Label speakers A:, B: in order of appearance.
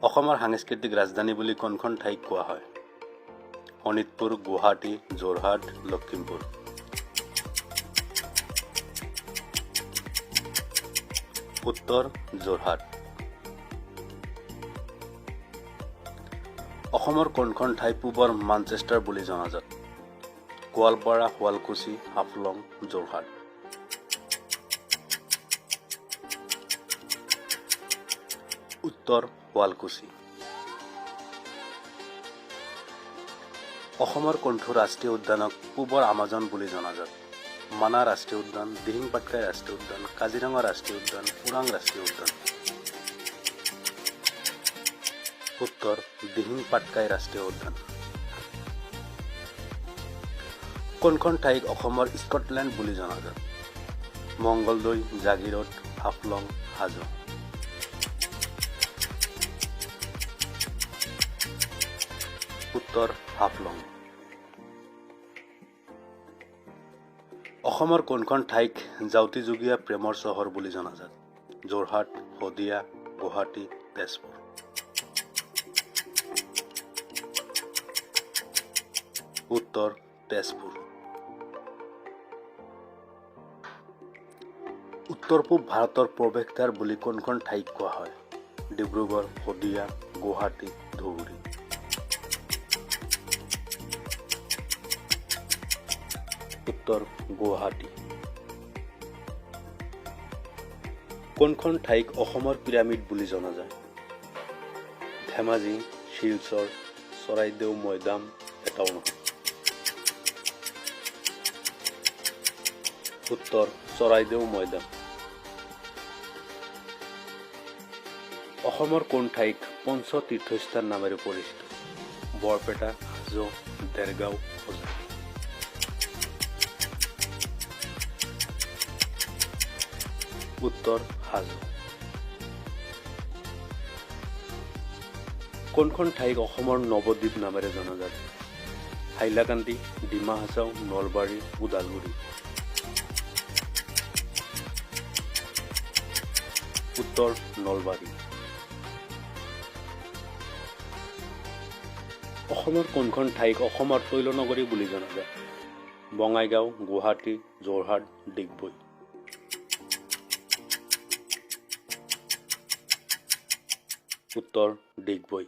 A: অসমৰ সাংস্কৃতিক ৰাজধানী বুলি কোনখন ঠাইক কোৱা হয়? শোণিতপুৰ, গুৱাহাটী, যোৰহাট, লখিমপুৰ। উত্তৰ যোৰহাট। অসমৰ কোনখন ঠাই পূবৰ মানচেষ্টাৰ বুলি জনাজাত? গোৱালপাৰা, শুৱালকুছি, হাফলং, যোৰহাট। উত্তৰ শুৱালকুছি। অসমৰ কোনটো ৰাষ্ট্ৰীয় উদ্যানক পূবৰ আমাজন বুলি জনাজাত? মানাহ ৰাষ্ট্ৰীয় উদ্যান, দিহিং পাটকাই ৰাষ্ট্ৰীয় উদ্যান, কাজিৰঙা ৰাষ্ট্ৰীয় উদ্যান, ওৰাং ৰাষ্ট্ৰীয় উদ্যান। উত্তৰ দিহিং পাটকাই ৰাষ্ট্ৰীয় উদ্যান। কোনখন ঠাইক অসমৰ স্কটলেণ্ড বুলি জনাজাত? মংগলদৈ, জাগিৰোড, হাফলং, হাজো। উত্তৰ হাফলং। অসমৰ কোনখন ঠাইক জাউতিযুগীয়া প্ৰেমৰ চহৰ বুলি জনাজাত? যোৰহাট, শদিয়া, গুৱাহাটী, তেজপুৰ। উত্তৰ তেজপুৰ। উত্তৰ পূব ভাৰতৰ প্ৰৱেশদ্বাৰ বুলি কোনখন ঠাইক কোৱা হয়? ডিব্ৰুগড়, শদিয়া, গুৱাহাটী, ধুবুৰী। উত্তৰ গুৱাহাটী। কোনখন ঠাইক অসমৰ পিৰামিড বুলি জনা যায়? ধেমাজি, শিলচৰ, চৰাইদেউ মৈদাম, এটাউন। উত্তৰ চৰাইদেউ মৈদাম। অসমৰ কোন ঠাইক পঞ্চ তীৰ্থস্থান নামেৰে পৰিচিত? বৰপেটা, হাজো, দেৰগাঁও, হোজাই। উত্তৰ হাজো। কোনখন ঠাইক অসমৰ নৱদ্বীপ নামেৰে জনাজাত? হাইলাকান্দি, ডিমা হাছাও, নলবাৰী, ওদালগুৰি। উত্তৰ নলবাৰী। অসমৰ কোনখন ঠাইক অসমৰ তৈলনগৰী বুলি জনাজাত? বঙাইগাঁও, গুৱাহাটী, যোৰহাট, ডিগবৈ। উত্তৰ ডিগবৈ।